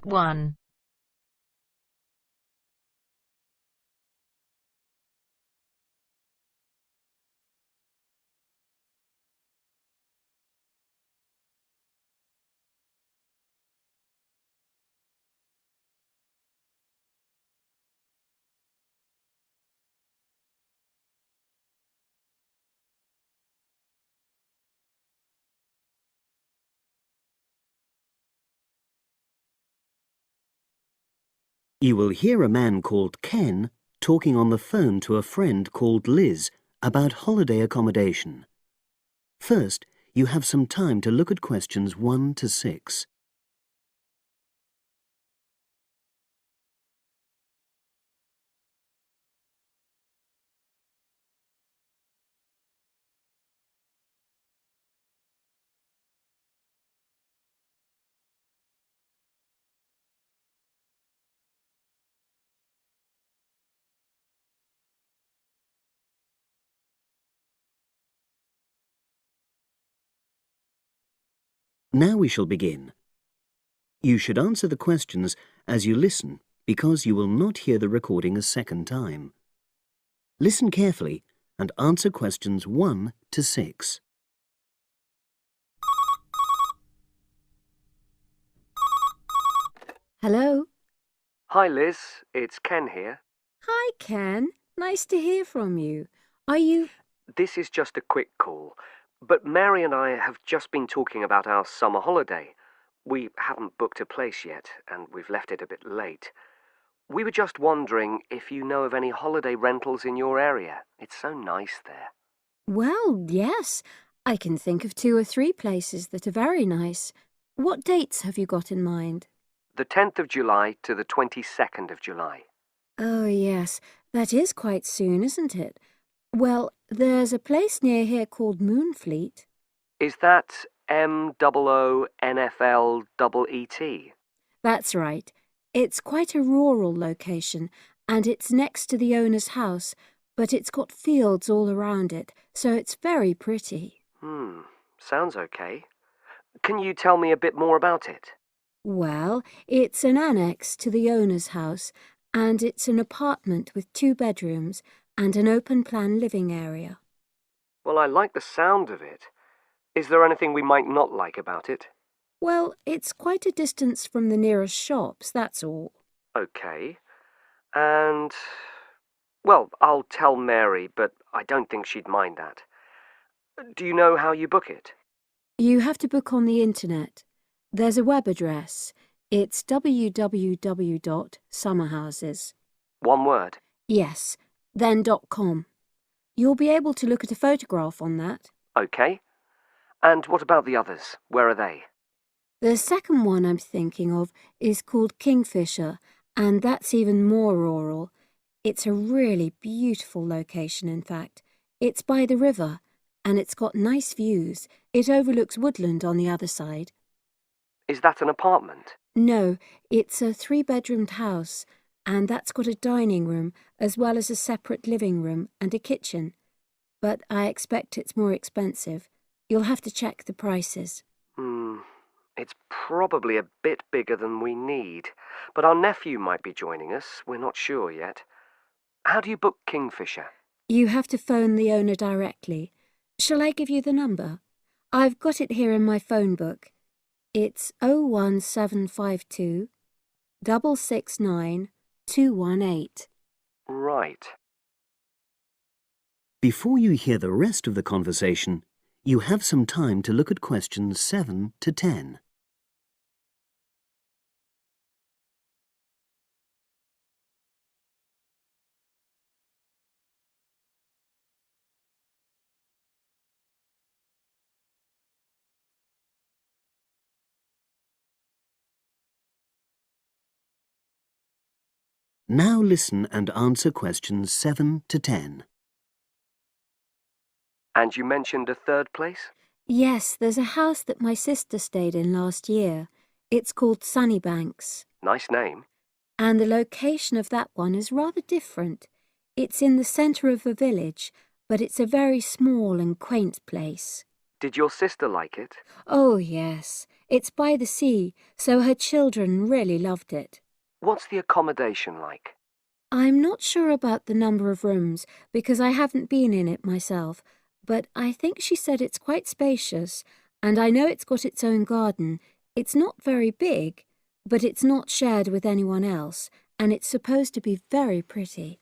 1. You will hear a man called Ken talking on the phone to a friend called Liz about holiday accommodation. First, you have some time to look at questions 1 to 6. Now we shall begin. You should answer the questions as you listen because you will not hear the recording a second time. Listen carefully and answer questions 1 to 6. Hello? Hi Liz, it's Ken here. Hi, Ken. Nice to hear from you. Are you... This is just a quick call, but Mary and I have just been talking about our summer holiday. We haven't booked a place yet, and we've left it a bit late. We were just wondering if you know of any holiday rentals in your area. It's so nice there. Well, yes. I can think of 2 or 3 places that are very nice. What dates have you got in mind? The 10th of July to the 22nd of July. Oh, yes. That is quite soon, isn't it? Well, there's a place near here called Moonfleet. Is that MOONFLEET? That's right. It's quite a rural location, and it's next to the owner's house, but it's got fields all around it, so it's very pretty. Sounds okay. Can you tell me a bit more about it? Well, it's an annex to the owner's house, and it's an apartment with 2 bedrooms and an open-plan living area. Well, I like the sound of it. Is there anything we might not like about it? Well, it's quite a distance from the nearest shops, that's all. Okay. And... well, I'll tell Mary, but I don't think she'd mind that. Do you know how you book it? You have to book on the internet. There's a web address. It's www.summerhouses. One word? Yes, then .com. You'll be able to look at a photograph on that. Okay. And what about the others? Where are they? The second one I'm thinking of is called Kingfisher, and that's even more rural. It's a really beautiful location, in fact. It's by the river, and it's got nice views. It overlooks woodland on the other side. Is that an apartment? No, it's a 3-bedroomed house, and that's got a dining room as well as a separate living room and a kitchen. But I expect it's more expensive. You'll have to check the prices. It's probably a bit bigger than we need, but our nephew might be joining us. We're not sure yet. How do you book Kingfisher? You have to phone the owner directly. Shall I give you the number? I've got it here in my phone book. It's 01752 669 218. Right. Before you hear the rest of the conversation, you have some time to look at questions 7 to 10. Now listen and answer questions 7 to 10. And you mentioned a third place? Yes, there's a house that my sister stayed in last year. It's called Sunnybanks. Nice name. And the location of that one is rather different. It's in the centre of a village, but it's a very small and quaint place. Did your sister like it? Oh, yes. It's by the sea, so her children really loved it. What's the accommodation like? I'm not sure about the number of rooms because I haven't been in it myself, but I think she said it's quite spacious, and I know it's got its own garden. It's not very big, but it's not shared with anyone else, and it's supposed to be very pretty.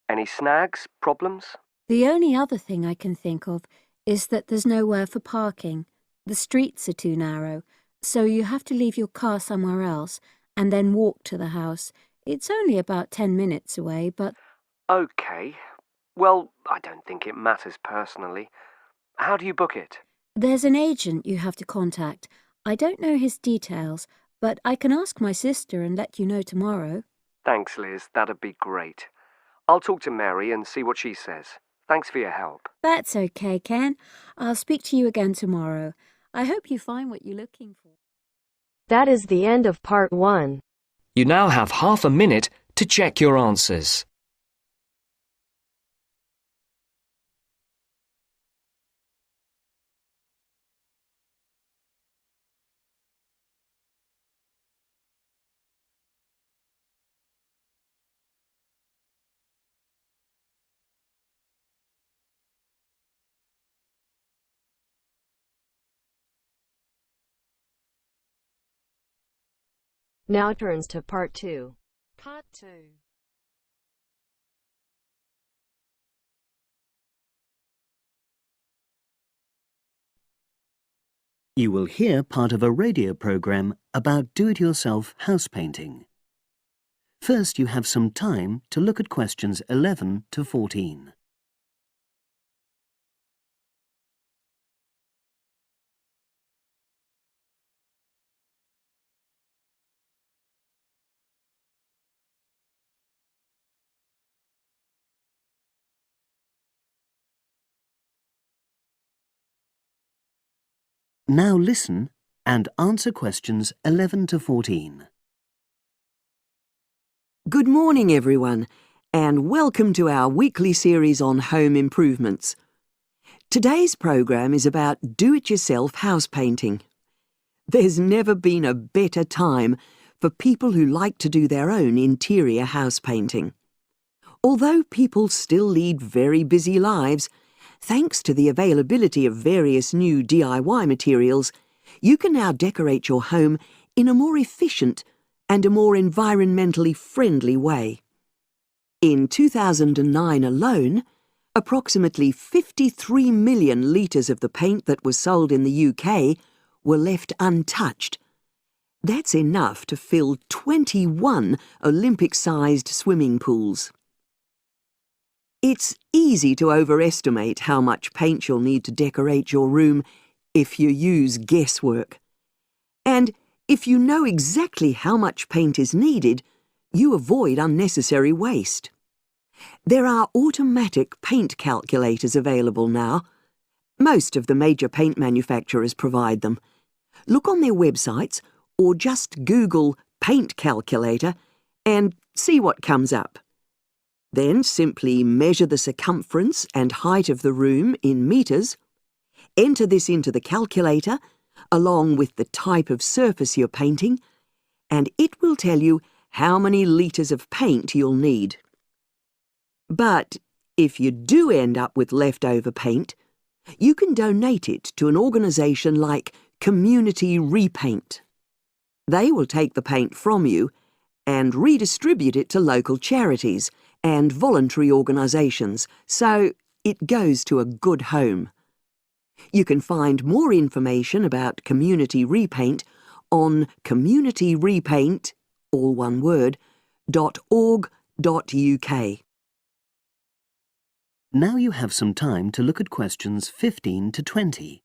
Any snags? Problems? The only other thing I can think of is that there's nowhere for parking. The streets are too narrow, so you have to leave your car somewhere else and then walk to the house. It's only about 10 minutes away, but OK. Well, I don't think it matters personally. How do you book it? there's an agent you have to contact. I don't know his details, but I can ask my sister and let you know tomorrow. Thanks, Liz. That'd be great. I'll talk to Mary and see what she says. Thanks for your help. That's okay, Ken. I'll speak to you again tomorrow. I hope you find what you're looking for. That is the end of part 1. You now have half a minute to check your answers. Now turns to part 2. Part 2. You will hear part of a radio program about do-it-yourself house painting. First, you have some time to look at questions 11 to 14. Now listen and answer questions 11 to 14. Good morning, everyone, and welcome to our weekly series on home improvements. Today's program is about do-it-yourself house painting. There's never been a better time for people who like to do their own interior house painting. Although people still lead very busy lives, thanks to the availability of various new DIY materials, you can now decorate your home in a more efficient and a more environmentally friendly way. In 2009 alone, approximately 53 million litres of the paint that was sold in the UK were left untouched. That's enough to fill 21 Olympic-sized swimming pools. It's easy to overestimate how much paint you'll need to decorate your room if you use guesswork. And if you know exactly how much paint is needed, you avoid unnecessary waste. There are automatic paint calculators available now. Most of the major paint manufacturers provide them. Look on their websites or just Google paint calculator and see what comes up. Then simply measure the circumference and height of the room in metres. Enter this into the calculator along with the type of surface you're painting, and it will tell you how many litres of paint you'll need. But if you do end up with leftover paint, you can donate it to an organisation like Community Repaint. They will take the paint from you and redistribute it to local charities and voluntary organisations, so it goes to a good home. You can find more information about Community Repaint on communityrepaint, all one word, .org.uk. Now you have some time to look at questions 15 to 20.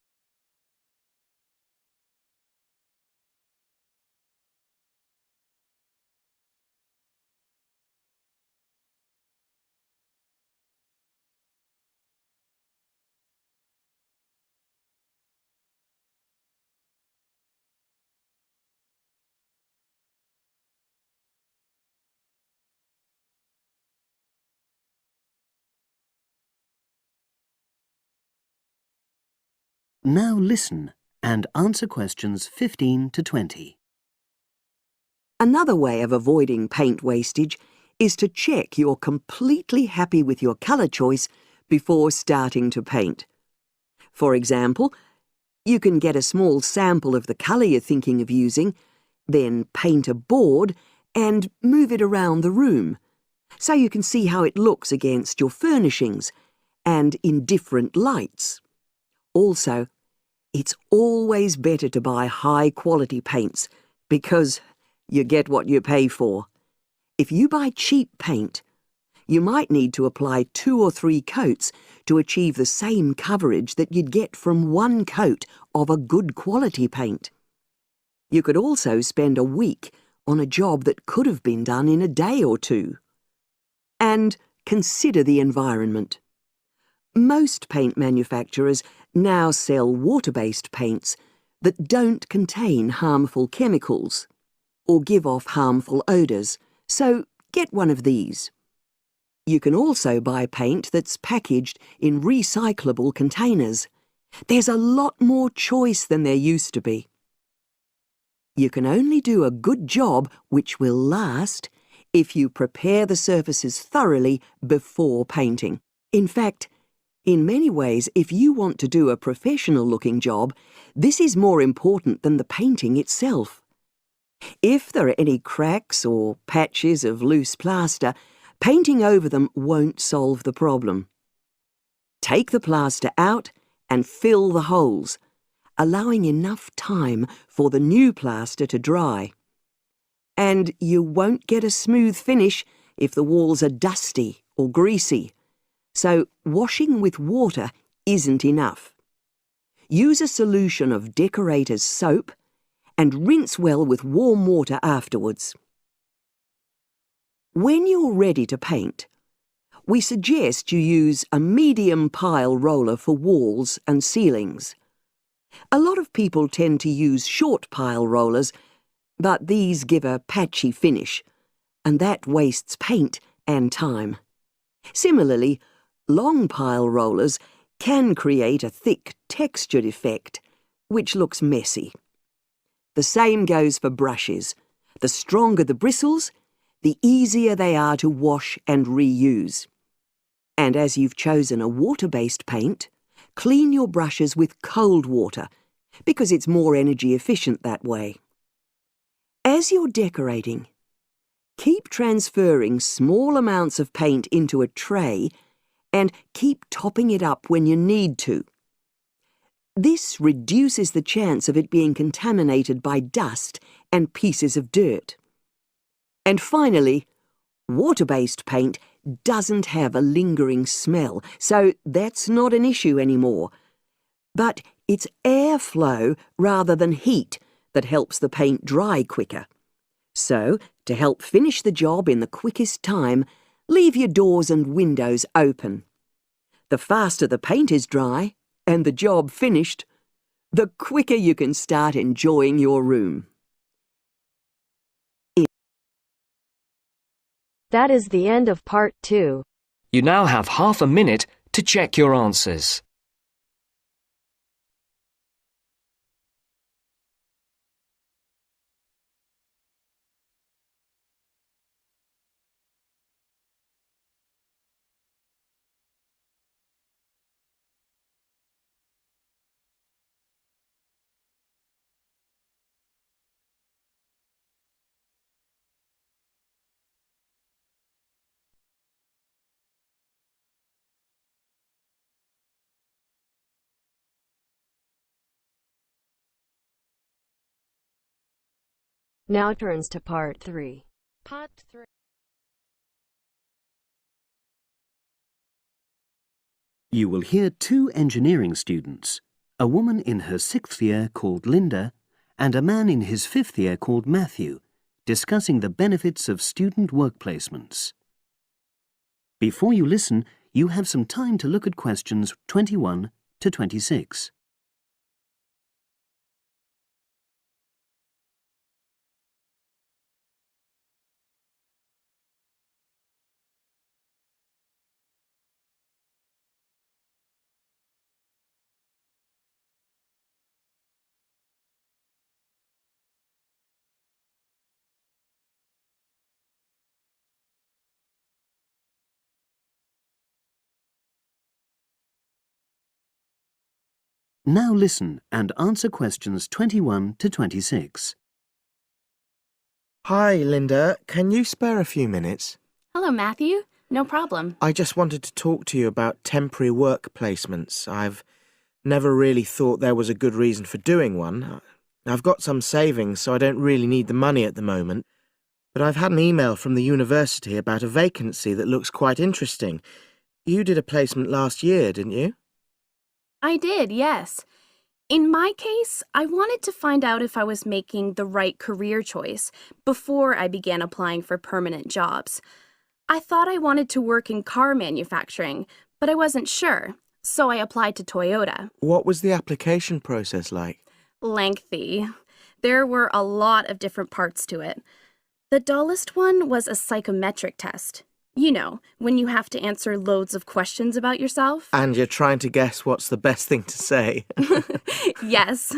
Now listen and answer questions 15 to 20. Another way of avoiding paint wastage is to check you're completely happy with your colour choice before starting to paint. For example, you can get a small sample of the colour you're thinking of using, then paint a board and move it around the room, so you can see how it looks against your furnishings and in different lights. Also, it's always better to buy high-quality paints because you get what you pay for. If you buy cheap paint, you might need to apply 2 or 3 coats to achieve the same coverage that you'd get from 1 coat of a good quality paint. You could also spend a week on a job that could have been done in a day or 2. And consider the environment. Most paint manufacturers now sell water-based paints that don't contain harmful chemicals or give off harmful odours, so get one of these. You can also buy paint that's packaged in recyclable containers. There's a lot more choice than there used to be. You can only do a good job which will last if you prepare the surfaces thoroughly before painting. In fact, in many ways, if you want to do a professional-looking job, this is more important than the painting itself. If there are any cracks or patches of loose plaster, painting over them won't solve the problem. Take the plaster out and fill the holes, allowing enough time for the new plaster to dry. And you won't get a smooth finish if the walls are dusty or greasy. So washing with water isn't enough. Use a solution of decorator's soap and rinse well with warm water afterwards. When you're ready to paint, we suggest you use a medium pile roller for walls and ceilings. A lot of people tend to use short pile rollers, but these give a patchy finish, and that wastes paint and time. Similarly, long pile rollers can create a thick textured effect, which looks messy. The same goes for brushes. The stronger the bristles, the easier they are to wash and reuse. And as you've chosen a water-based paint, clean your brushes with cold water, because it's more energy efficient that way. As you're decorating, keep transferring small amounts of paint into a tray and keep topping it up when you need to. This reduces the chance of it being contaminated by dust and pieces of dirt. And finally, water-based paint doesn't have a lingering smell, so that's not an issue anymore. But it's airflow rather than heat that helps the paint dry quicker. So, to help finish the job in the quickest time, leave your doors and windows open. The faster the paint is dry, and the job finished, the quicker you can start enjoying your room. That is the end of part 2. You now have half a minute to check your answers. Now turns to part 3. Part 3. You will hear 2 engineering students, a woman in her 6th year called Linda and a man in his 5th year called Matthew, discussing the benefits of student work placements. Before you listen, you have some time to look at questions 21 to 26. Now listen and answer questions 21 to 26. Hi, Linda. Can you spare a few minutes? Hello, Matthew. No problem. I just wanted to talk to you about temporary work placements. I've never really thought there was a good reason for doing one. I've got some savings, so I don't really need the money at the moment. But I've had an email from the university about a vacancy that looks quite interesting. You did a placement last year, didn't you? I did, yes. In my case, I wanted to find out if I was making the right career choice before I began applying for permanent jobs. I thought I wanted to work in car manufacturing, but I wasn't sure, so I applied to Toyota. What was the application process like? Lengthy. There were a lot of different parts to it. The dullest one was a psychometric test. You know, when you have to answer loads of questions about yourself. And you're trying to guess what's the best thing to say. Yes.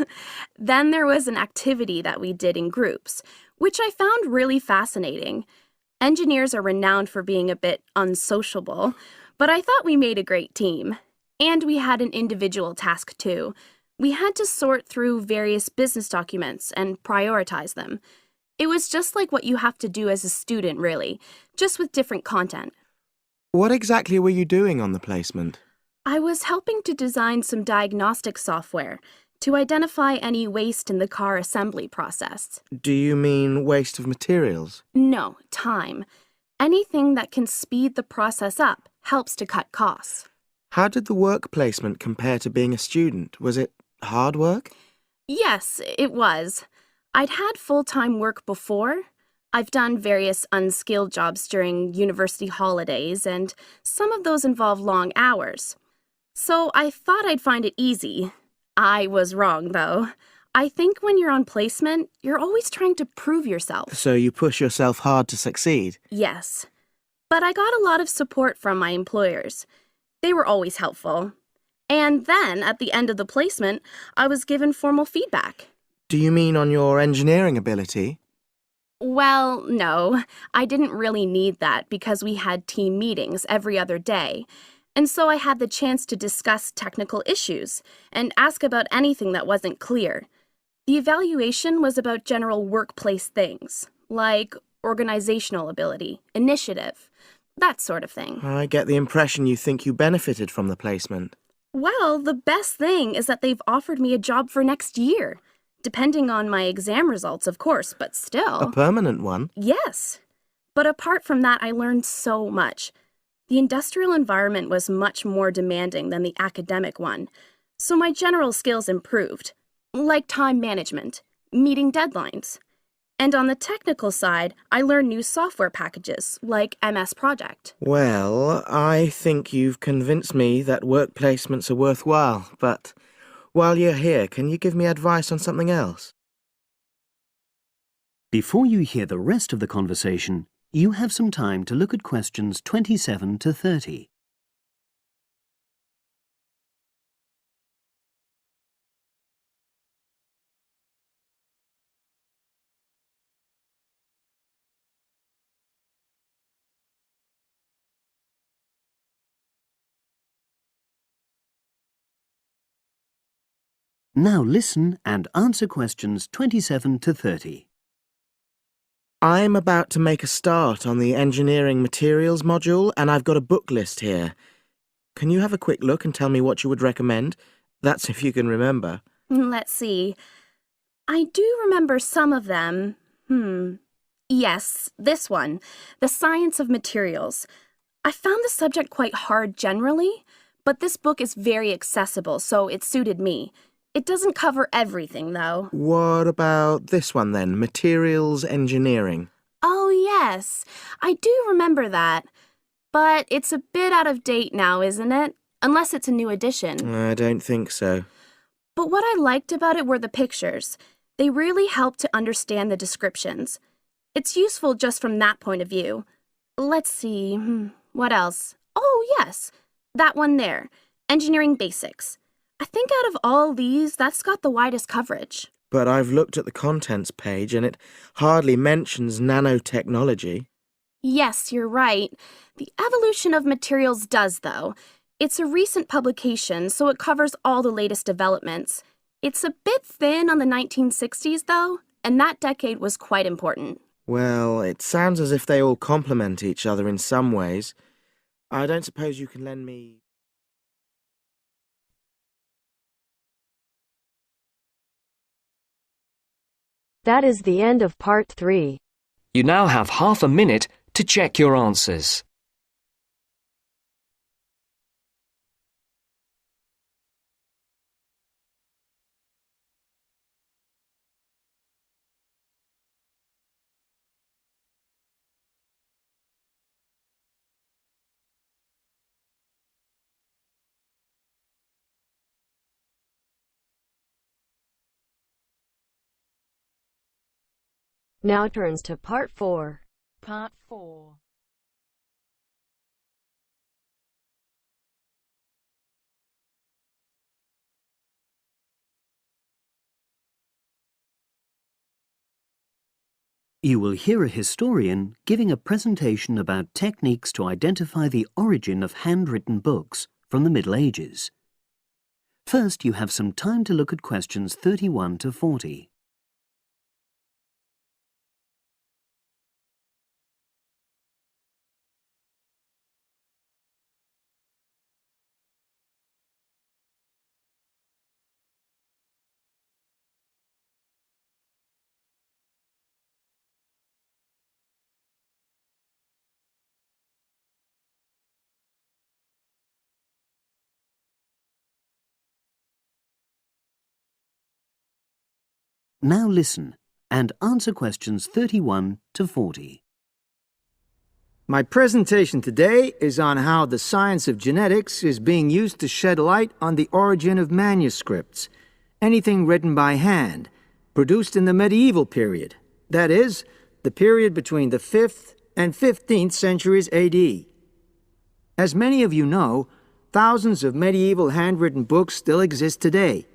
Then there was an activity that we did in groups, which I found really fascinating. Engineers are renowned for being a bit unsociable, but I thought we made a great team. And we had an individual task too. We had to sort through various business documents and prioritize them. It was just like what you have to do as a student, really, just with different content. What exactly were you doing on the placement? I was helping to design some diagnostic software to identify any waste in the car assembly process. Do you mean waste of materials? No, time. Anything that can speed the process up helps to cut costs. How did the work placement compare to being a student? Was it hard work? Yes, it was. I'd had full-time work before. I've done various unskilled jobs during university holidays, and some of those involve long hours. So I thought I'd find it easy. I was wrong, though. I think when you're on placement, you're always trying to prove yourself. So you push yourself hard to succeed? Yes. But I got a lot of support from my employers. They were always helpful. And then, at the end of the placement, I was given formal feedback. Do you mean on your engineering ability? Well, no. I didn't really need that because we had team meetings every other day. And so I had the chance to discuss technical issues and ask about anything that wasn't clear. The evaluation was about general workplace things, like organizational ability, initiative, that sort of thing. I get the impression you think you benefited from the placement. Well, the best thing is that they've offered me a job for next year. Depending on my exam results, of course, but still. A permanent one? Yes. But apart from that, I learned so much. The industrial environment was much more demanding than the academic one, so my general skills improved, like time management, meeting deadlines. And on the technical side, I learned new software packages, like MS Project. Well, I think you've convinced me that work placements are worthwhile, but while you're here, can you give me advice on something else? Before you hear the rest of the conversation, you have some time to look at questions 27 to 30. Now listen and answer questions 27 to 30. I'm about to make a start on the engineering materials module, and I've got a book list here. Can you have a quick look and tell me what you would recommend? That's if you can remember. Let's see. I do remember some of them. Yes, this one, The Science of Materials. I found the subject quite hard generally, but this book is very accessible, so it suited me. It doesn't cover everything, though. What about this one then, Materials Engineering? Oh, yes. I do remember that. But it's a bit out of date now, isn't it? Unless it's a new edition. I don't think so. But what I liked about it were the pictures. They really helped to understand the descriptions. It's useful just from that point of view. Let's see, what else? Oh, yes, that one there, Engineering Basics. I think out of all these, that's got the widest coverage. But I've looked at the contents page and it hardly mentions nanotechnology. Yes, you're right. The evolution of materials does, though. It's a recent publication, so it covers all the latest developments. It's a bit thin on the 1960s, though, and that decade was quite important. Well, it sounds as if they all complement each other in some ways. I don't suppose you can lend me... That is the end of part 3. You now have half a minute to check your answers. Now turns to part 4. Part 4. You will hear a historian giving a presentation about techniques to identify the origin of handwritten books from the Middle Ages. First, you have some time to look at questions 31 to 40. Now listen and answer questions 31 to 40. My presentation today is on how the science of genetics is being used to shed light on the origin of manuscripts, anything written by hand, produced in the medieval period, that is, the period between the 5th and 15th centuries AD. As many of you know, thousands of medieval handwritten books still exist today.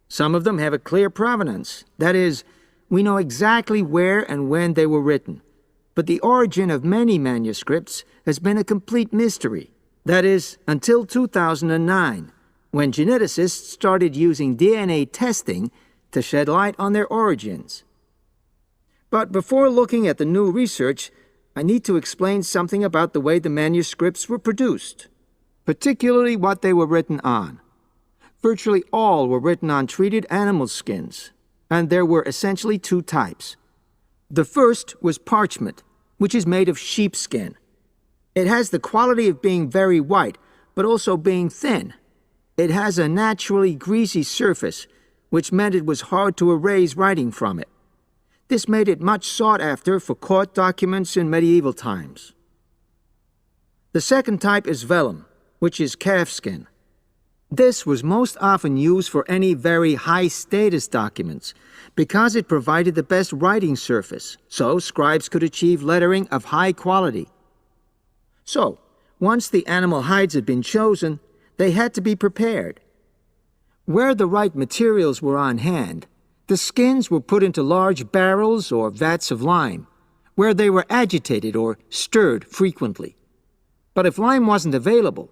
Some of them have a clear provenance, that is, we know exactly where and when they were written. But the origin of many manuscripts has been a complete mystery, that is, until 2009, when geneticists started using DNA testing to shed light on their origins. But before looking at the new research, I need to explain something about the way the manuscripts were produced, particularly what they were written on. Virtually all were written on treated animal skins, and there were essentially two types. The first was parchment, which is made of sheepskin. It has the quality of being very white, but also being thin. It has a naturally greasy surface, which meant it was hard to erase writing from it. This made it much sought after for court documents in medieval times. The second type is vellum, which is calfskin. This was most often used for any very high-status documents because it provided the best writing surface, so scribes could achieve lettering of high quality. So, once the animal hides had been chosen, they had to be prepared. Where the right materials were on hand, the skins were put into large barrels or vats of lime, where they were agitated or stirred frequently. But if lime wasn't available,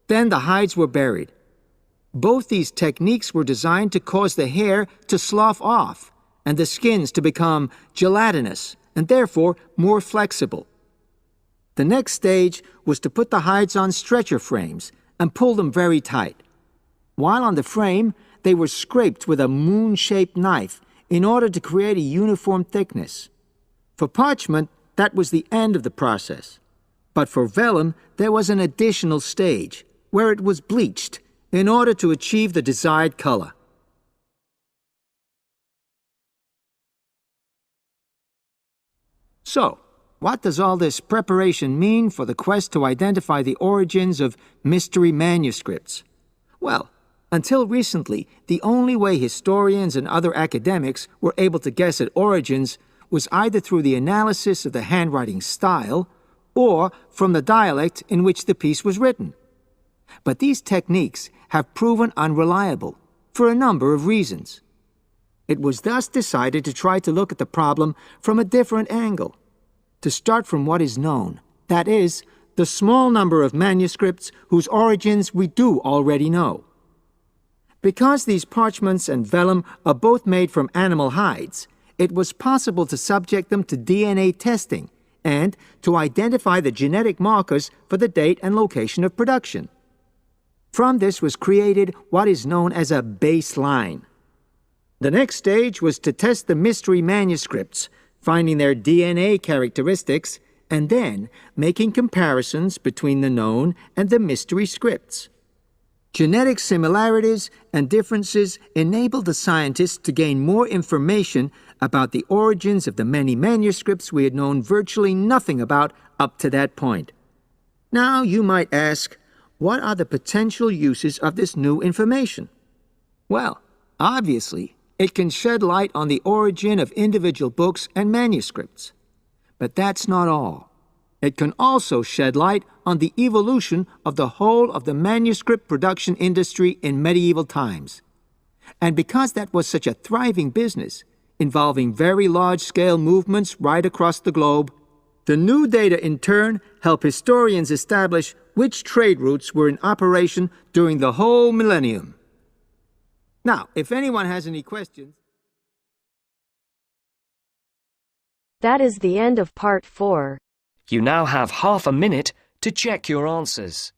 then the hides were buried. Both these techniques were designed to cause the hair to slough off and the skins to become gelatinous and therefore more flexible. The next stage was to put the hides on stretcher frames and pull them very tight. While on the frame, they were scraped with a moon-shaped knife in order to create a uniform thickness. For parchment, that was the end of the process. But for vellum, there was an additional stage, where it was bleached in order to achieve the desired color. So, what does all this preparation mean for the quest to identify the origins of mystery manuscripts? Well, until recently, the only way historians and other academics were able to guess at origins was either through the analysis of the handwriting style or from the dialect in which the piece was written. But these techniques have proven unreliable for a number of reasons. It was thus decided to try to look at the problem from a different angle, to start from what is known, that is, the small number of manuscripts whose origins we do already know. Because these parchments and vellum are both made from animal hides, it was possible to subject them to DNA testing and to identify the genetic markers for the date and location of production. From this was created what is known as a baseline. The next stage was to test the mystery manuscripts, finding their DNA characteristics, and then making comparisons between the known and the mystery scripts. Genetic similarities and differences enabled the scientists to gain more information about the origins of the many manuscripts we had known virtually nothing about up to that point. Now you might ask, what are the potential uses of this new information? Well, obviously, it can shed light on the origin of individual books and manuscripts. But that's not all. It can also shed light on the evolution of the whole of the manuscript production industry in medieval times. And because that was such a thriving business, involving very large-scale movements right across the globe, the new data in turn help historians establish which trade routes were in operation during the whole millennium. Now, if anyone has any questions... That is the end of part 4. You now have half a minute to check your answers.